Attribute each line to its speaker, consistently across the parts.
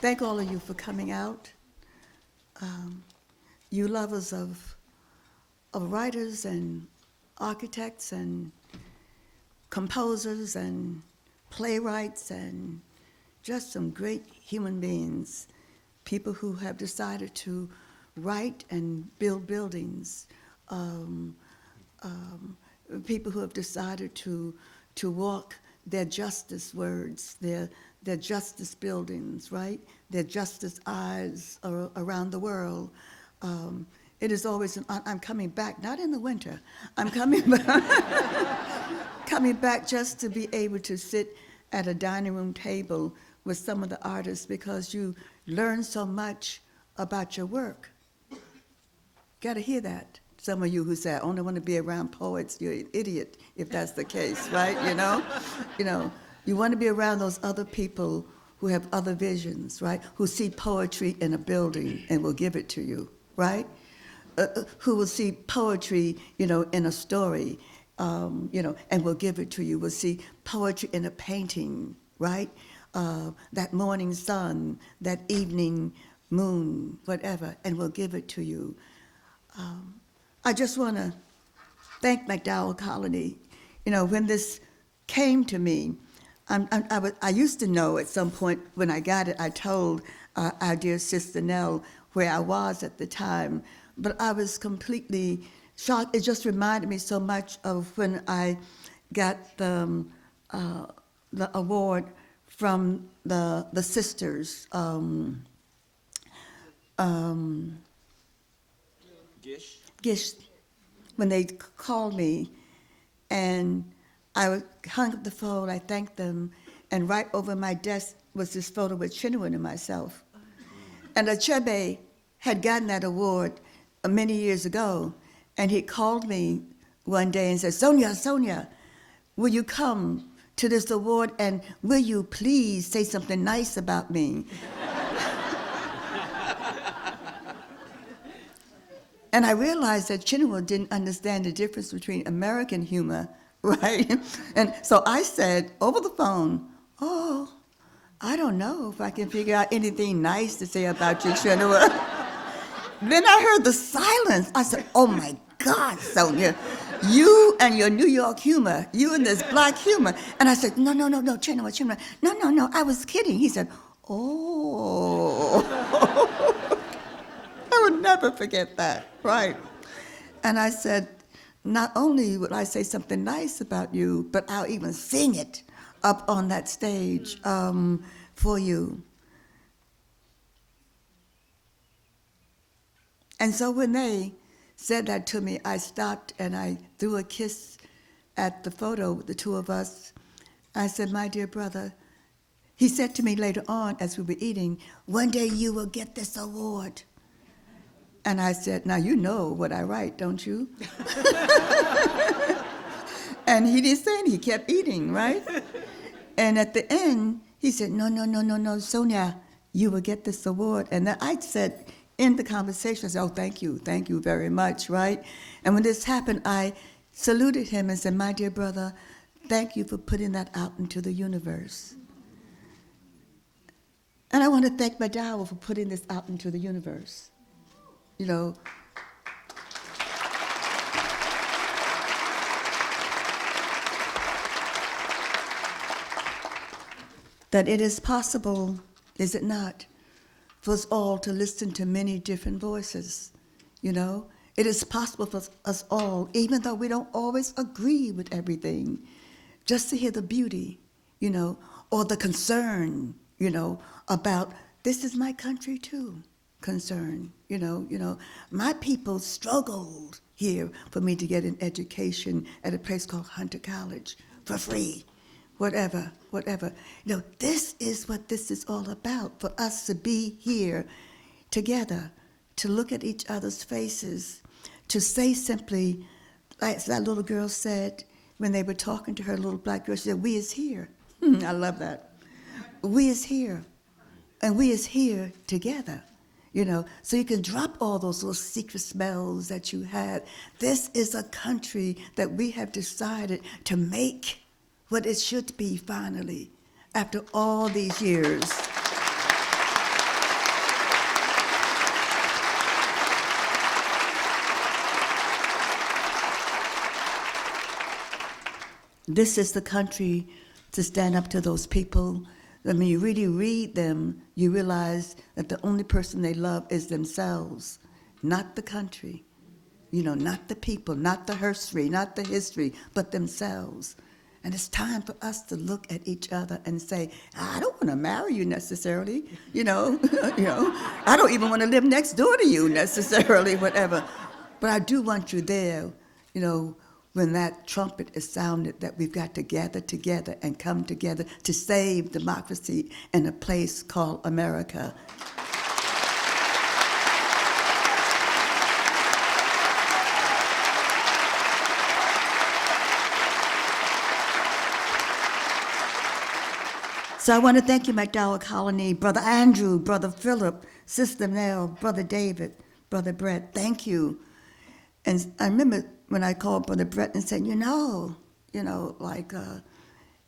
Speaker 1: thank all of you for coming out. You lovers of writers and architects and composers and playwrights and just some great human beings, people who have decided to write and build buildings, people who have decided to walk their justice words, their justice buildings, right? Their justice eyes around the world. It is always, I'm coming back, not in the winter, I'm coming back, coming back just to be able to sit at a dining room table with some of the artists, because you learn so much about your work. Got to hear that. Some of you who say, I only want to be around poets, you're an idiot if that's the case, right? You know, you want to be around those other people who have other visions, right? Who see poetry in a building and will give it to you, right? Who will see poetry, in a story, and will give it to you. Will see poetry in a painting, right? That morning sun, that evening moon, whatever, and will give it to you. I just want to thank MacDowell Colony. When this came to me, I used to know at some point when I got it, I told our dear sister Nell where I was at the time, but I was completely shocked. It just reminded me so much of when I got the award from the sisters. Gish, when they called me, and I hung up the phone, I thanked them, and right over my desk was this photo with Chinua and myself. And Achebe had gotten that award many years ago, and he called me one day and said, Sonia, will you come to this award, and will you please say something nice about me? And I realized that Chinua didn't understand the difference between American humor, right? And so I said over the phone, oh, I don't know if I can figure out anything nice to say about you, Chinua. Then I heard the silence. I said, oh my God, Sonia, you and your New York humor, you and this black humor. And I said, no, Chinua, no, I was kidding. He said, oh. I would never forget that, right? And I said, not only would I say something nice about you, but I'll even sing it up on that stage for you. And so when they said that to me, I stopped and I threw a kiss at the photo with the two of us. I said, my dear brother, he said to me later on as we were eating, one day you will get this award. And I said, now you know what I write, don't you? And he didn't say anything, he kept eating, right? And at the end, he said, no, Sonia, you will get this award. And then I said, in the conversation, I said, oh, thank you very much, right? And when this happened, I saluted him and said, my dear brother, thank you for putting that out into the universe. And I want to thank MacDowell for putting this out into the universe. That it is possible, is it not, for us all to listen to many different voices, It is possible for us all, even though we don't always agree with everything, just to hear the beauty, or the concern, about this is my country too. Concern, my people struggled here for me to get an education at a place called Hunter College for free, whatever. This is what this is all about, for us to be here together, to look at each other's faces, to say simply, like that little girl said when they were talking to her little black girl, she said, we is here. I love that. We is here, and we is here together. So you can drop all those little secret smells that you had. This is a country that we have decided to make what it should be finally, after all these years. This is the country to stand up to those people. When you really read them, you realize that the only person they love is themselves, not the country. Not the people, not the history, but themselves. And it's time for us to look at each other and say, I don't want to marry you necessarily, I don't even want to live next door to you necessarily, whatever. But I do want you there, when that trumpet is sounded, that we've got to gather together and come together to save democracy in a place called America. So I want to thank you, MacDowell Colony, Brother Andrew, Brother Philip, Sister Nell, Brother David, Brother Brett. Thank you. And I remember when I called Brother Brett and said,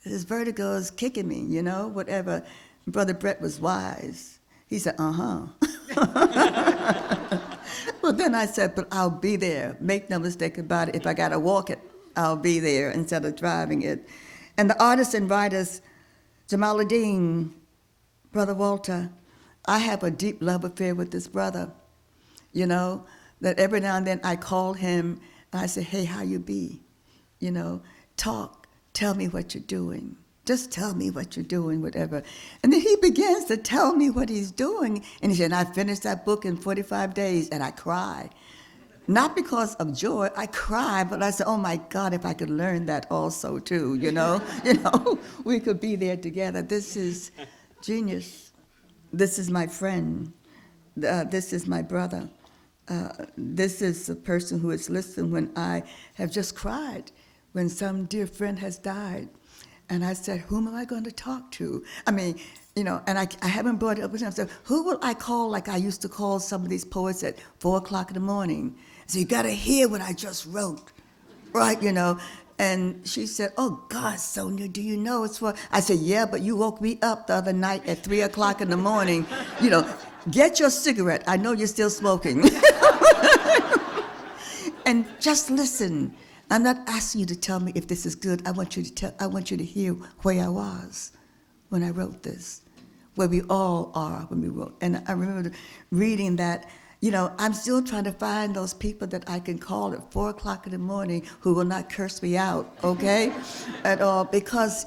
Speaker 1: this vertigo is kicking me, whatever. Brother Brett was wise. He said, Well, then I said, but I'll be there. Make no mistake about it. If I got to walk it, I'll be there instead of driving it. And the artists and writers, Jamaaladeen, Brother Walter, I have a deep love affair with this brother, that every now and then I call him and I say, hey, how you be? Talk, tell me what you're doing. Just tell me what you're doing, whatever. And then he begins to tell me what he's doing. And he said, I finished that book in 45 days, and I cry. Not because of joy, I cry, but I said, oh my God, if I could learn that also too, we could be there together. This is genius. This is my friend. This is my brother. This is a person who is listening when I have just cried, when some dear friend has died. And I said, whom am I going to talk to? And I haven't brought it up with him. So who will I call like I used to call some of these poets at 4 o'clock in the morning? So you got to hear what I just wrote, right, And she said, oh, God, Sonia, do you know it's for... I said, yeah, but you woke me up the other night at 3 o'clock in the morning. Get your cigarette. I know you're still smoking. And just listen. I'm not asking you to tell me if this is good. I want you to hear where I was when I wrote this, where we all are when we wrote. And I remember reading that, I'm still trying to find those people that I can call at 4 o'clock in the morning who will not curse me out, okay, at all, because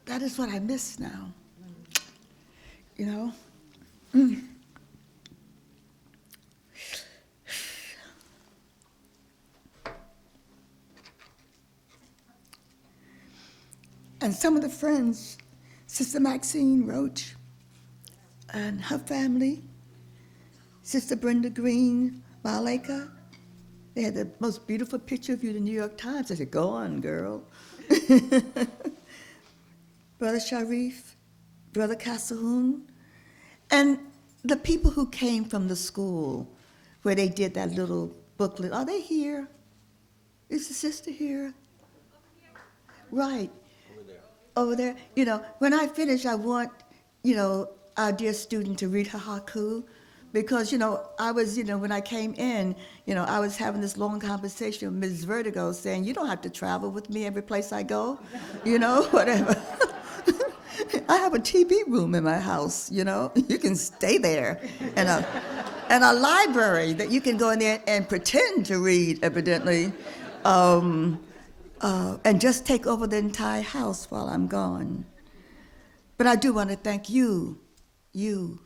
Speaker 1: that is what I miss now, And some of the friends, Sister Maxine Roach and her family, Sister Brenda Green, Maleka, they had the most beautiful picture of you in the New York Times. I said, go on, girl. Brother Sharif, Brother Casahoon, and the people who came from the school where they did that little booklet. Are they here? Is the sister here? Right. Over there. When I finish, I want, our dear student to read her haiku. Because, I was, when I came in, I was having this long conversation with Ms. Vertigo saying, you don't have to travel with me every place I go, whatever. I have a TV room in my house, you can stay there. And a library that you can go in there and pretend to read, evidently, and just take over the entire house while I'm gone. But I do want to thank you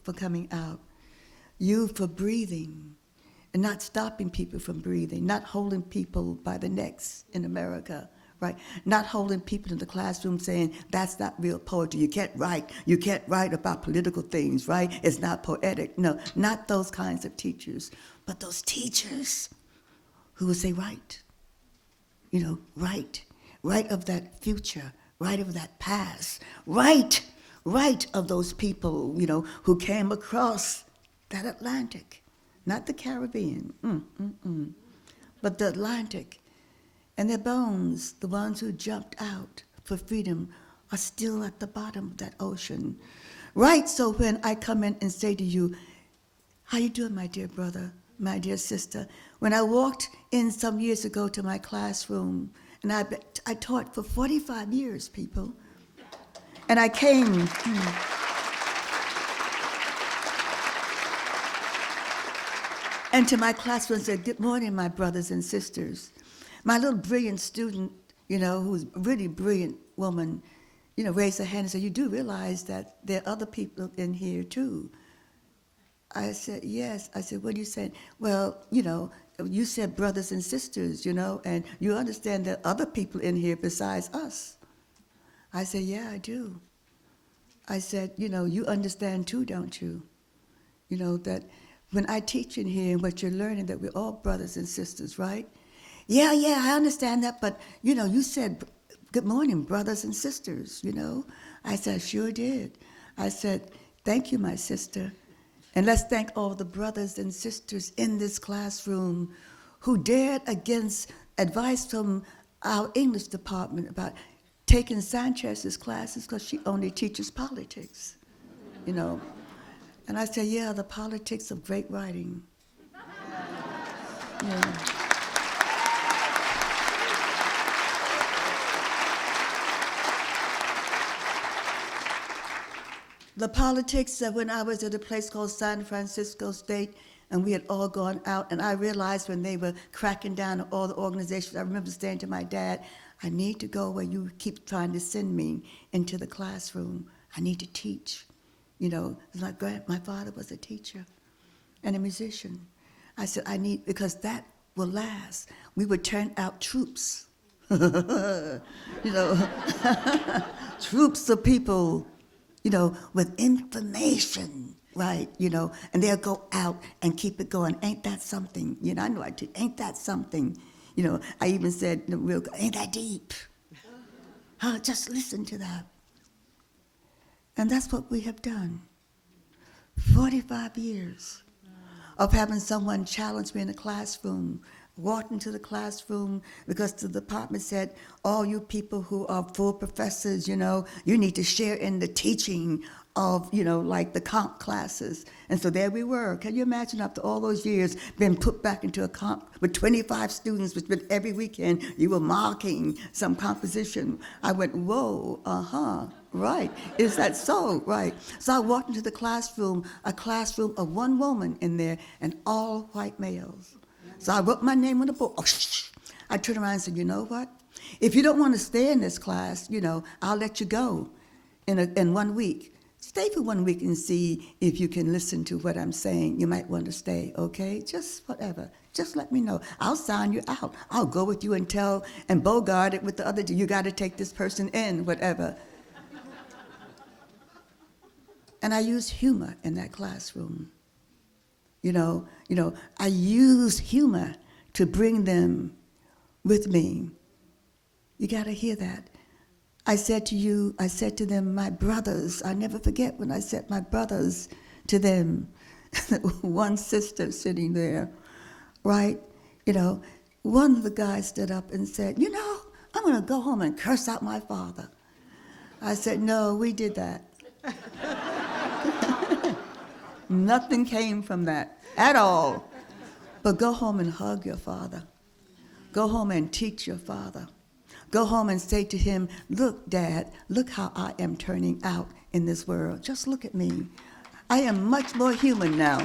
Speaker 1: for coming out. You for breathing and not stopping people from breathing, not holding people by the necks in America, right? Not holding people in the classroom saying, that's not real poetry. You can't write about political things, right? It's not poetic. No, not those kinds of teachers, but those teachers who will say, write of that future, write of that past, write of those people, who came across that Atlantic, not the Caribbean, but the Atlantic. And their bones, the ones who jumped out for freedom, are still at the bottom of that ocean. Right, so when I come in and say to you, how you doing, my dear brother, my dear sister? When I walked in some years ago to my classroom And I taught for 45 years, people. And I came. And to my classroom and said, good morning, my brothers and sisters. My little brilliant student, who's a really brilliant woman, raised her hand and said, you do realize that there are other people in here too. I said, yes. I said, what are you saying? Well, you said brothers and sisters, and you understand there are other people in here besides us. I said, yeah, I do. I said, you understand too, don't you? That when I teach in here and what you're learning, that we're all brothers and sisters, right? Yeah, I understand that, but, you said, good morning, brothers and sisters, I said, I sure did. I said, thank you, my sister. And let's thank all the brothers and sisters in this classroom who dared against advice from our English department about taking Sanchez's classes because she only teaches politics, And I said, yeah, the politics of great writing. Yeah. The politics that when I was at a place called San Francisco State, and we had all gone out, and I realized when they were cracking down on all the organizations, I remember saying to my dad, I need to go where you keep trying to send me into the classroom. I need to teach. My father was a teacher and a musician. I said, because that will last. We would turn out troops, troops of people, with information, right, and they'll go out and keep it going. Ain't that something? I know I did. Ain't that something? I even said, ain't that deep? Just listen to that. And that's what we have done. 45 years of having someone challenge me in a classroom, walked into the classroom because the department said, all you people who are full professors, you need to share in the teaching of, like the comp classes. And so there we were. Can you imagine after all those years being put back into a comp with 25 students, which meant every weekend you were marking some composition. I went, whoa, right. Is that so? Right. So I walked into the classroom, a classroom of one woman in there and all white males. So I wrote my name on the board. I turned around and said, you know what? If you don't want to stay in this class, I'll let you go in 1 week. Stay for 1 week and see if you can listen to what I'm saying. You might want to stay, okay? Just whatever. Just let me know. I'll sign you out. I'll go with you and bogart it with the other, you got to take this person in, whatever. And I used humor in that classroom. I used humor to bring them with me. You got to hear that. I said to them, my brothers. I never forget when I said my brothers to them. One sister sitting there, right? One of the guys stood up and said, I'm going to go home and curse out my father. I said, no, we did that. Nothing came from that at all. But go home and hug your father. Go home and teach your father. Go home and say to him, look, Dad, look how I am turning out in this world. Just look at me. I am much more human now.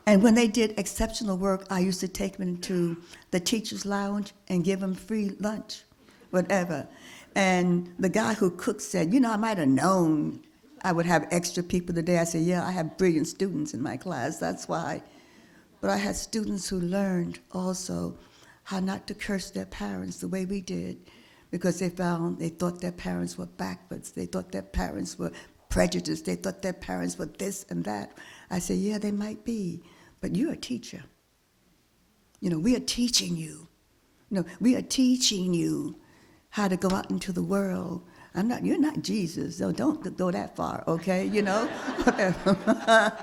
Speaker 1: And when they did exceptional work, I used to take them into the teacher's lounge and give them free lunch, whatever. And the guy who cooked said, I might have known I would have extra people today. I said, yeah, I have brilliant students in my class, that's why. But I had students who learned also how not to curse their parents the way we did, because they thought their parents were backwards. They thought their parents were prejudiced. They thought their parents were this and that. I said, yeah, they might be, but you're a teacher. We are teaching you. We are teaching you how to go out into the world. You're not Jesus, so don't go that far, okay? Whatever.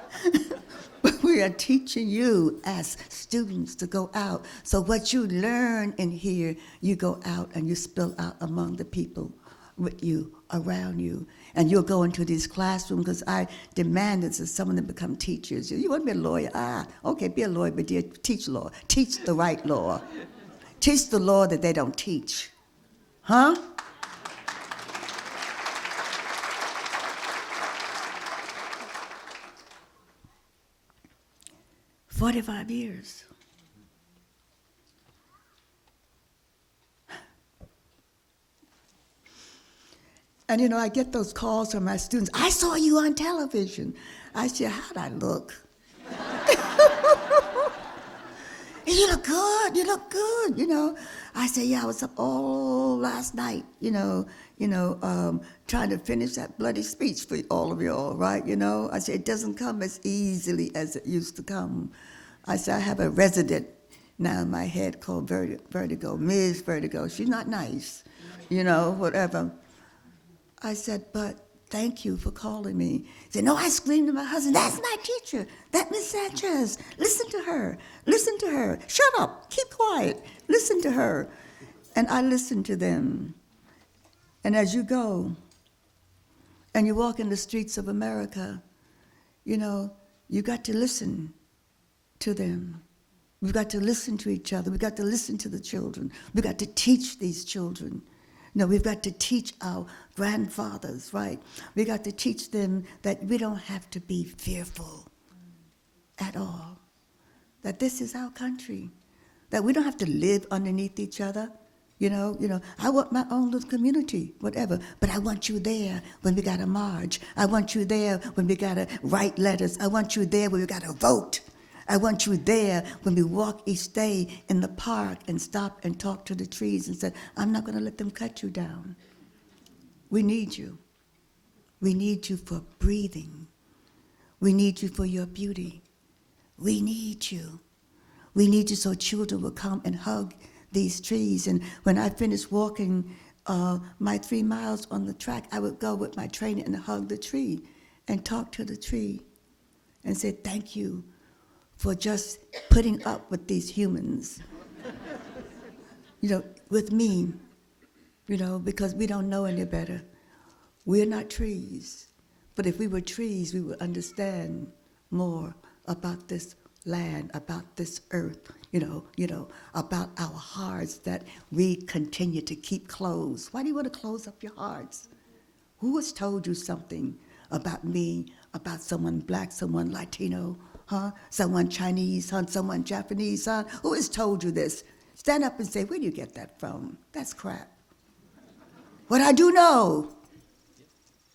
Speaker 1: But we are teaching you as students to go out. So what you learn in here, you go out and you spill out among the people with you, around you. And you'll go into these classrooms, because I demanded that some of them become teachers. You want to be a lawyer? Okay, be a lawyer, but dear, teach law. Teach the right law. Teach the law that they don't teach. Huh? "45 years. And I get those calls from my students. "I saw you on television." I said, "How'd I look?" "You look good, you look good, I said, "Yeah, I was up all last night, trying to finish that bloody speech for all of y'all, right? I said, "It doesn't come as easily as it used to come." I said, "I have a resident now in my head called Vertigo, Ms. Vertigo. She's not nice, whatever." I said, "But thank you for calling me." He said, "No," I screamed to my husband, "That's my teacher, that Miss Sanchez. Listen to her, listen to her. Shut up, keep quiet, listen to her." And I listened to them. And as you go and you walk in the streets of America, you got to listen to them. We've got to listen to each other. We've got to listen to the children. We've got to teach these children. We've got to teach our grandfathers, right? We got to teach them that we don't have to be fearful at all. That this is our country. That we don't have to live underneath each other. I want my own little community, whatever. But I want you there when we gotta march. I want you there when we gotta write letters. I want you there when we gotta vote. I want you there when we walk each day in the park and stop and talk to the trees and say, "I'm not going to let them cut you down." We need you. We need you for breathing. We need you for your beauty. We need you. We need you so children will come and hug these trees. And when I finished walking my 3 miles on the track, I would go with my trainer and hug the tree and talk to the tree and say, "Thank you for just putting up with these humans, with me, because we don't know any better. We're not trees, but if we were trees, we would understand more about this land, about this earth, about our hearts that we continue to keep closed. Why do you want to close up your hearts? Who has told you something about me, about someone black, someone Latino, someone Chinese, someone Japanese, Who has told you this? Stand up and say, "Where do you get that from? That's crap." What I do know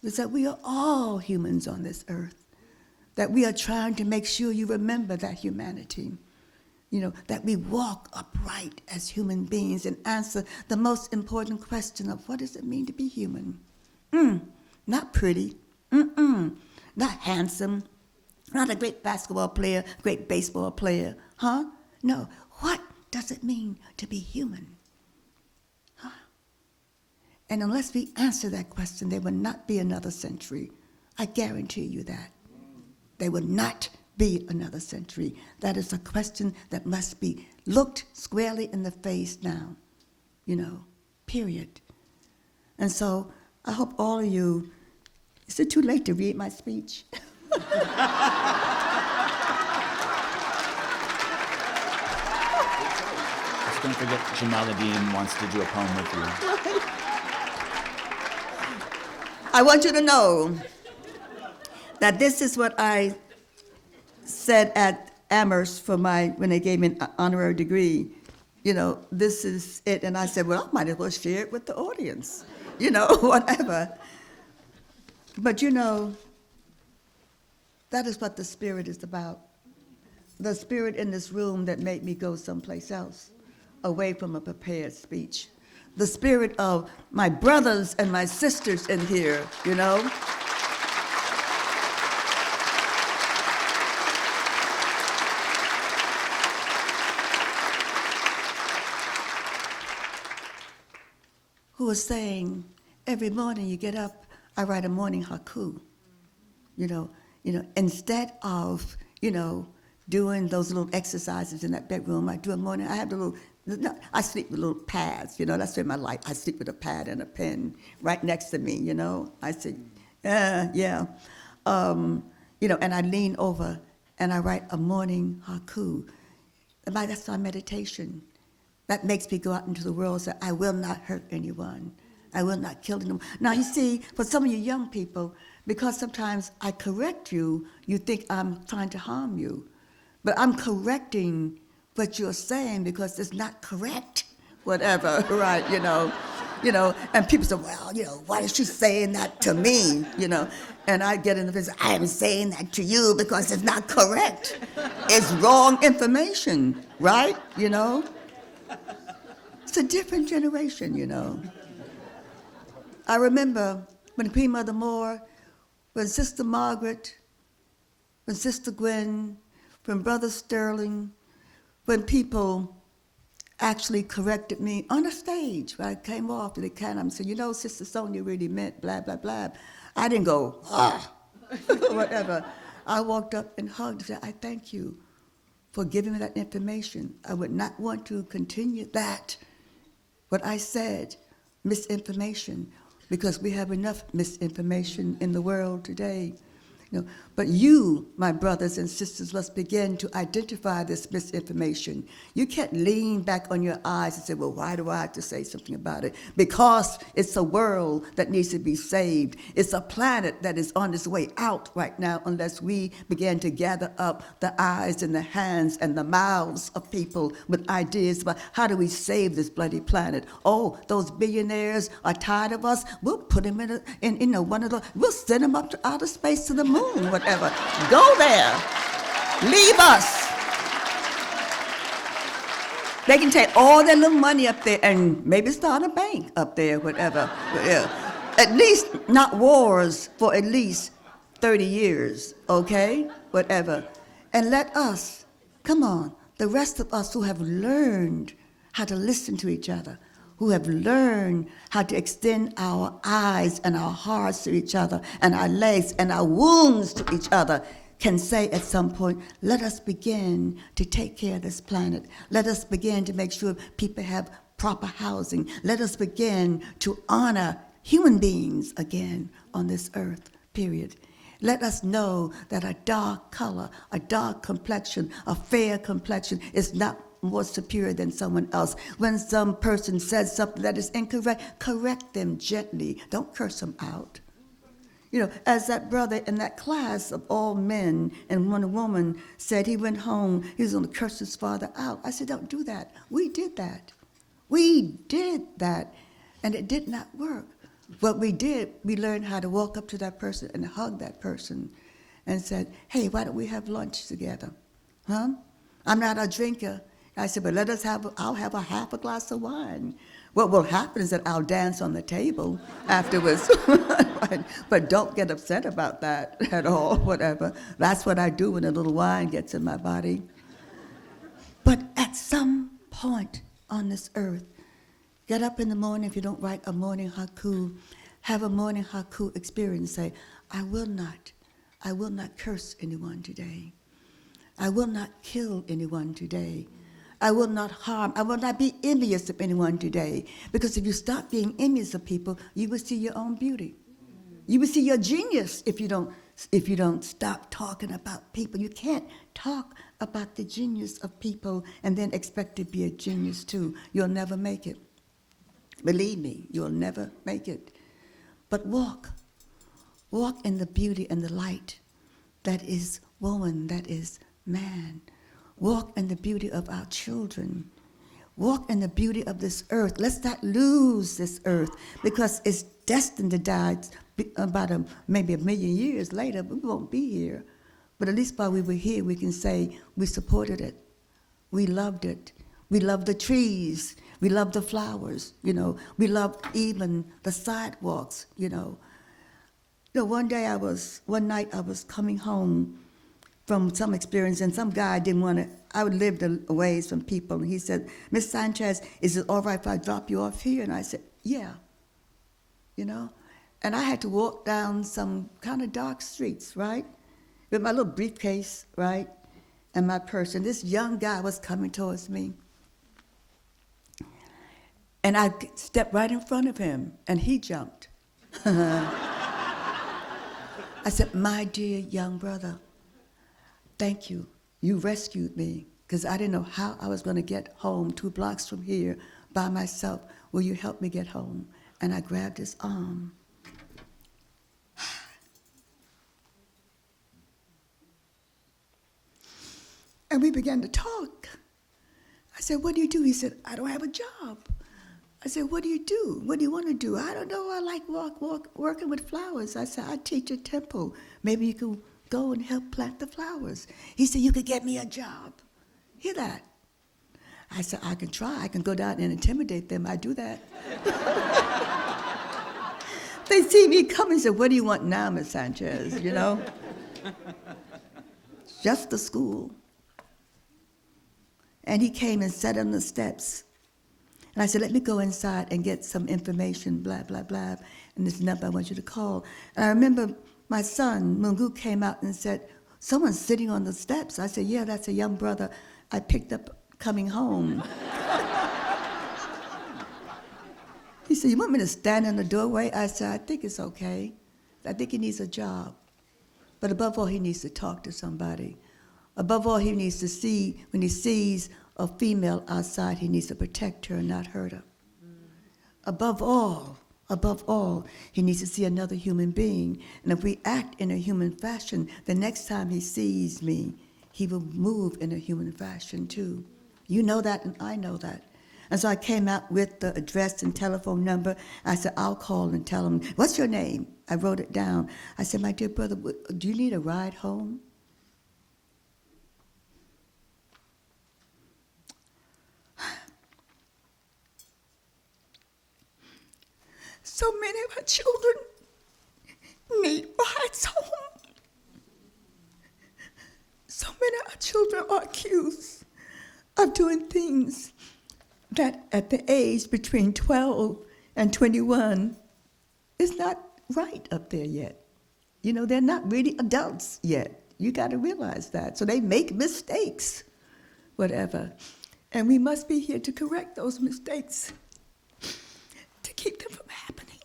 Speaker 1: is that we are all humans on this earth, that we are trying to make sure you remember that humanity, that we walk upright as human beings and answer the most important question of what does it mean to be human? Not pretty, not handsome, not a great basketball player, great baseball player, No, what does it mean to be human? And unless we answer that question, there will not be another century. I guarantee you that. There will not be another century. That is a question that must be looked squarely in the face now, period. And so I hope all of you, is it too late to read my speech?
Speaker 2: Just don't forget Jamaaladeen wants to do a poem with you.
Speaker 1: I want you to know that this is what I said at Amherst when they gave me an honorary degree. This is it. And I said, well, I might as well share it with the audience, whatever. But that is what the spirit is about. The spirit in this room that made me go someplace else, away from a prepared speech. The spirit of my brothers and my sisters in here, who are saying, every morning you get up, I write a morning haiku. Instead of, doing those little exercises in that bedroom, I do a morning, I have the little, I sleep with little pads, that's where my life, I sleep with a pad and a pen right next to me, I said, Yeah. And I lean over and I write a morning haiku. That's my meditation. That makes me go out into the world and say, I will not hurt anyone. I will not kill anyone. Now, you see, for some of you young people, because sometimes I correct you, you think I'm trying to harm you. But I'm correcting what you're saying because it's not correct, whatever, right, and people say, well, why is she saying that to me, and I get in the business, I am saying that to you because it's not correct. It's wrong information, right, It's a different generation. I remember when Queen Mother Moore, when Sister Margaret, when Sister Gwen, when Brother Sterling, when people actually corrected me on the stage, when I came off, they kind of said, Sister Sonia really meant blah, blah, blah. I didn't go, whatever. I walked up and hugged and said, I thank you for giving me that information. I would not want to continue that, what I said, misinformation, because we have enough misinformation in the world today. But you, my brothers and sisters, must begin to identify this misinformation. You can't lean back on your eyes and say, well, why do I have to say something about it? Because it's a world that needs to be saved. It's a planet that is on its way out right now unless we begin to gather up the eyes and the hands and the mouths of people with ideas about how do we save this bloody planet. Oh, those billionaires are tired of us. We'll put them in one of those, we'll send them up to outer space to the moon. Whatever. Go there. Leave us. They can take all their little money up there and maybe start a bank up there, whatever. Yeah. At least not wars for at least 30 years, okay? Whatever. And let us, come on, the rest of us who have learned how to listen to each other, who have learned how to extend our eyes and our hearts to each other and our legs and our wounds to each other, can say at some point, let us begin to take care of this planet. Let us begin to make sure people have proper housing. Let us begin to honor human beings again on this earth, period. Let us know that a dark color, a dark complexion, a fair complexion is not more superior than someone else. When some person says something that is incorrect, correct them gently. Don't curse them out. As that brother in that class of all men, and when a woman said he went home, he was going to curse his father out. I said, don't do that. We did that. We did that, and it did not work. What we did, we learned how to walk up to that person and hug that person and said, hey, why don't we have lunch together? Huh? I'm not a drinker. I said, but I'll have a half a glass of wine. What will happen is that I'll dance on the table afterwards. Right? But don't get upset about that at all, whatever. That's what I do when a little wine gets in my body. But at some point on this earth, get up in the morning, if you don't write a morning haiku, have a morning haiku experience. Say, I will not curse anyone today. I will not kill anyone today. I will not harm. I will not be envious of anyone today. Because if you stop being envious of people, you will see your own beauty. You will see your genius if you don't stop talking about people. You can't talk about the genius of people and then expect to be a genius too. You'll never make it. Believe me, you'll never make it. But walk in the beauty and the light that is woman, that is man. Walk in the beauty of our children. Walk in the beauty of this earth. Let's not lose this earth because it's destined to die about maybe a million years later, but we won't be here. But at least while we were here, we can say we supported it. We loved it. We loved the trees. We loved the flowers. We loved even the sidewalks. One night I was coming home from some experience, and some guy didn't want to, I would live a ways from people, and he said, Miss Sanchez, is it all right if I drop you off here? And I said, yeah, And I had to walk down some kind of dark streets, right? With my little briefcase, right? And my purse, and this young guy was coming towards me. And I stepped right in front of him, and he jumped. I said, my dear young brother, thank you. You rescued me because I didn't know how I was going to get home 2 blocks from here by myself. Will you help me get home? And I grabbed his arm. And we began to talk. I said, what do you do? He said, I don't have a job. I said, what do you do? What do you want to do? I don't know. I like working with flowers. I said, I teach a temple. Maybe you could go and help plant the flowers. He said, you could get me a job. Hear that? I said, I can try. I can go down and intimidate them. I do that. They see me come and say, what do you want now, Miss Sanchez? You know? Just the school. And he came and sat on the steps. And I said, let me go inside and get some information, blah, blah, blah. And this number I want you to call. And I remember my son, Mungu, came out and said, someone's sitting on the steps. I said, yeah, that's a young brother I picked up coming home. He said, you want me to stand in the doorway? I said, I think it's okay. I think he needs a job. But above all, he needs to talk to somebody. Above all, he needs to see, when he sees a female outside, he needs to protect her and not hurt her. Above all, he needs to see another human being. And if we act in a human fashion, the next time he sees me, he will move in a human fashion too. You know that, and I know that. And so I came out with the address and telephone number. I said, I'll call and tell him, what's your name? I wrote it down. I said, my dear brother, do you need a ride home? So many of our children need rides home. So many of our children are accused of doing things that at the age between 12 and 21 is not right up there yet. You know, they're not really adults yet. You got to realize that. So they make mistakes, whatever. And we must be here to correct those mistakes, to keep them from happening.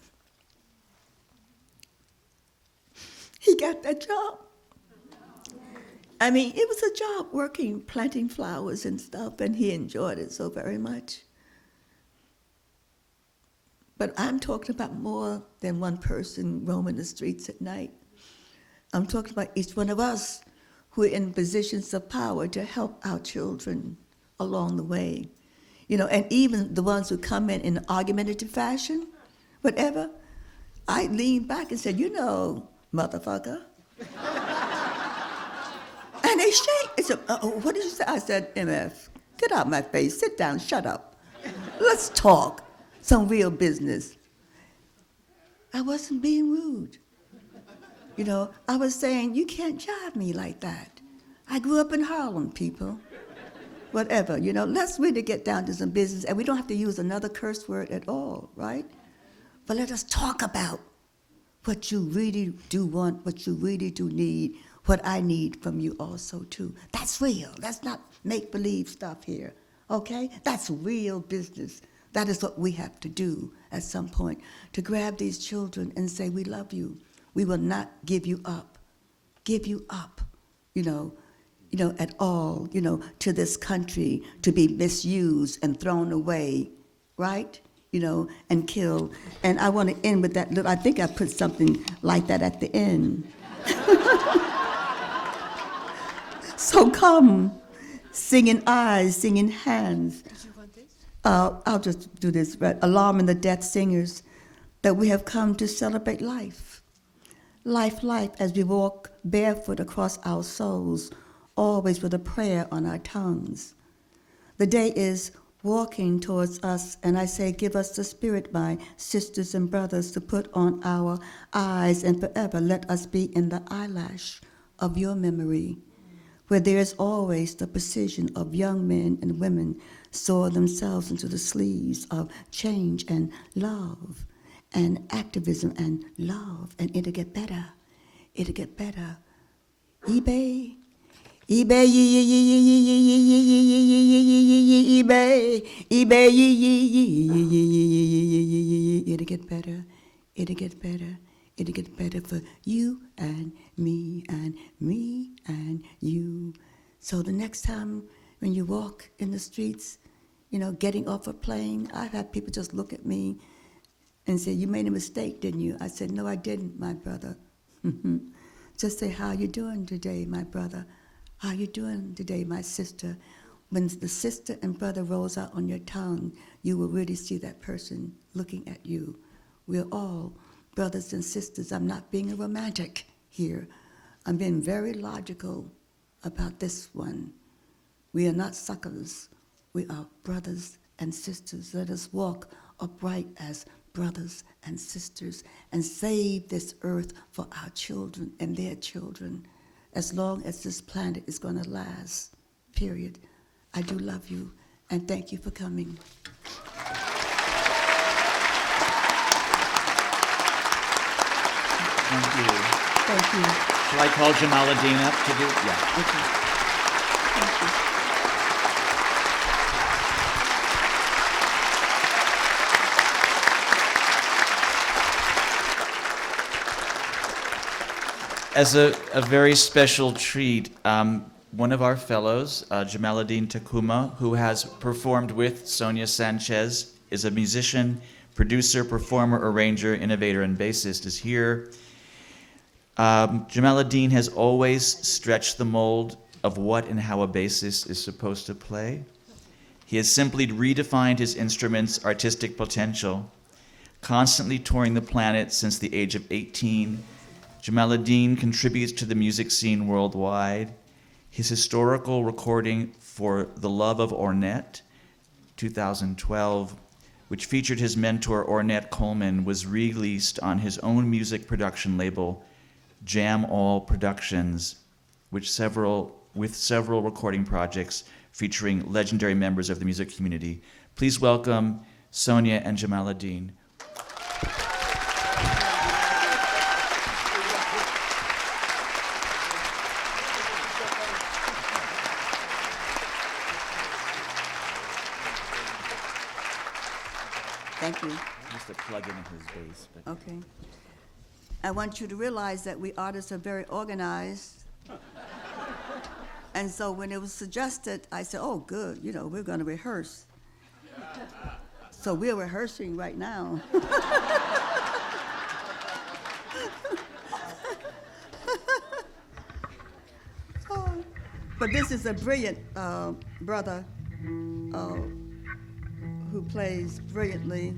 Speaker 1: He got that job. I mean, it was a job working, planting flowers and stuff, and he enjoyed it so very much. But I'm talking about more than one person roaming the streets at night. I'm talking about each one of us who are in positions of power to help our children along the way. You know, and even the ones who come in an argumentative fashion, whatever, I leaned back and said, you know, motherfucker. And they shake. They said, what did you say? I said, MF, get out my face, sit down, shut up. Let's talk some real business. I wasn't being rude. You know, I was saying, you can't jive me like that. I grew up in Harlem, people. Whatever, you know, let's really get down to some business, and we don't have to use another curse word at all, right? But let us talk about what you really do want, what you really do need, what I need from you also, too. That's real. That's not make-believe stuff here, okay? That's real business. That is what we have to do at some point, to grab these children and say, we love you. We will not give you up, you know, at all, you know, to this country to be misused and thrown away, right? You know, and killed. And I want to end with that little, I think I put something like that at the end. So come, singing eyes, singing hands.
Speaker 3: Did you want this?
Speaker 1: I'll just do this, right? Alarming the death singers that we have come to celebrate life. Life, as we walk barefoot across our souls, always with a prayer on our tongues. The day is walking towards us, and I say, give us the spirit, my sisters and brothers, to put on our eyes, and forever let us be in the eyelash of your memory, where there is always the precision of young men and women soar themselves into the sleeves of change and love and activism and love, and it'll get better. It'll get better. eBay, eBay, eBay, eBay, it'll get better, it'll get better, it'll get better for you and me and me and you. So the next time when you walk in the streets, getting off a plane, I've had people just look at me and say, you made a mistake, didn't you? I said, no, I didn't, my brother. Just say, how you doing today, my brother? How you doing today, my sister? When the sister and brother rolls out on your tongue, you will really see that person looking at you. We're all brothers and sisters. I'm not being a romantic here. I'm being very logical about this one. We are not suckers. We are brothers and sisters. Let us walk upright as brothers and sisters and save this earth for our children and their children as long as this planet is going to last, period. I do love you, and thank you for coming.
Speaker 2: Thank you.
Speaker 1: Thank you.
Speaker 2: Shall I call Jamaaladeen up to do? Yeah.
Speaker 1: Okay. Thank you.
Speaker 2: As a very special treat, one of our fellows, Jamaaladeen Tacuma, who has performed with Sonia Sanchez, is a musician, producer, performer, arranger, innovator, and bassist, is here. Jamaaladeen has always stretched the mold of what and how a bassist is supposed to play. He has simply redefined his instrument's artistic potential, constantly touring the planet since the age of 18. Jamaaladeen contributes to the music scene worldwide. His historical recording for The Love of Ornette, 2012, which featured his mentor Ornette Coleman, was released on his own music production label, Jam All Productions, with several recording projects featuring legendary members of the music community. Please welcome Sonia and Jamaaladeen.
Speaker 1: Thank you.
Speaker 2: Just to plug in his bass. But
Speaker 1: Okay. I want you to realize that we artists are very organized. And so when it was suggested, I said, oh, good, we're going to rehearse. So we're rehearsing right now. But this is a brilliant brother who plays brilliantly.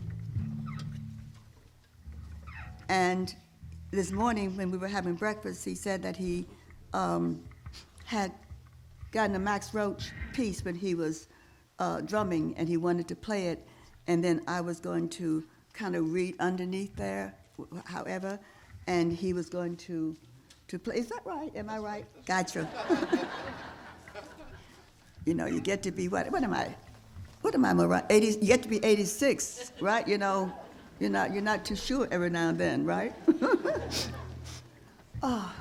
Speaker 1: And this morning when we were having breakfast, he said that he had gotten a Max Roach piece when he was drumming, and he wanted to play it, and then I was going to kind of read underneath there, however, and he was going to play. Is that right? Am I right? Gotcha. You get to be what am I? What am I, around 80? You get to be 86, right? You're not too sure every now and then, right? Oh.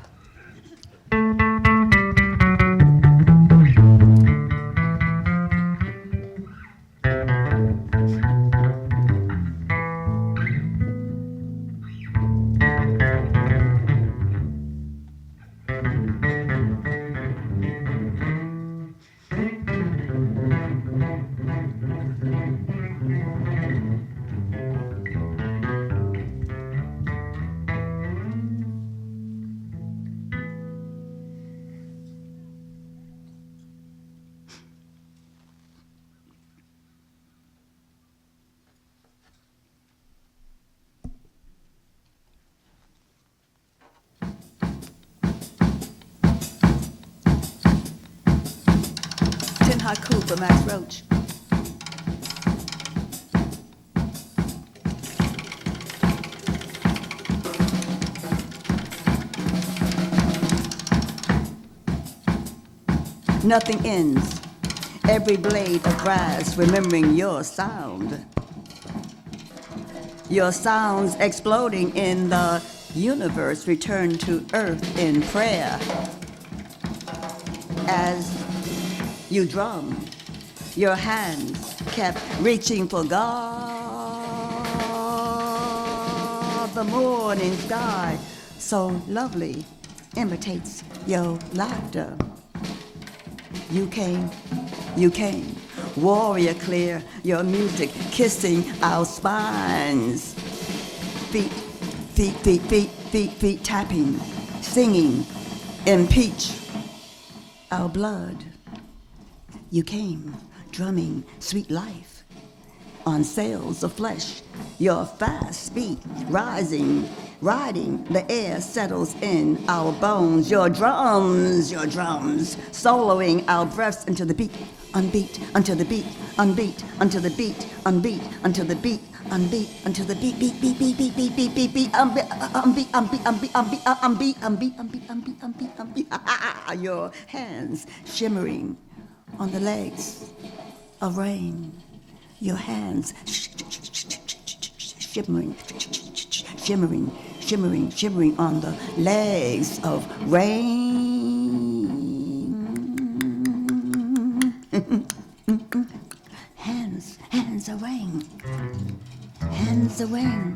Speaker 1: Haiku for Max Roach. Nothing ends. Every blade of grass remembering your sound. Your sounds exploding in the universe return to earth in prayer. As you drum, your hands kept reaching for God of the morning sky, so lovely, imitates your laughter. You came, warrior clear, your music kissing our spines. Feet, feet, feet, feet, feet, feet tapping, singing, impeach our blood. You came, drumming sweet life on sails of flesh, your fast feet rising, riding, the air settles in our bones, your drums, soloing our breaths into the beat, unbeat, until the beat, unbeat, until the beat, unbeat, until the beat, unbeat, until the beat, beat, beat, beat, beat, beat, beat, beat, beat, unbeat, unbeat, unbeat, unbeat, unbeat, unbeat, unbeat, unbeat, unbeat, unbeat, unbeat, your hands shimmering on the legs of rain, your hands shimmering, shimmering, shimmering, shimmering on the legs of rain. Hands of rain, hands of rain.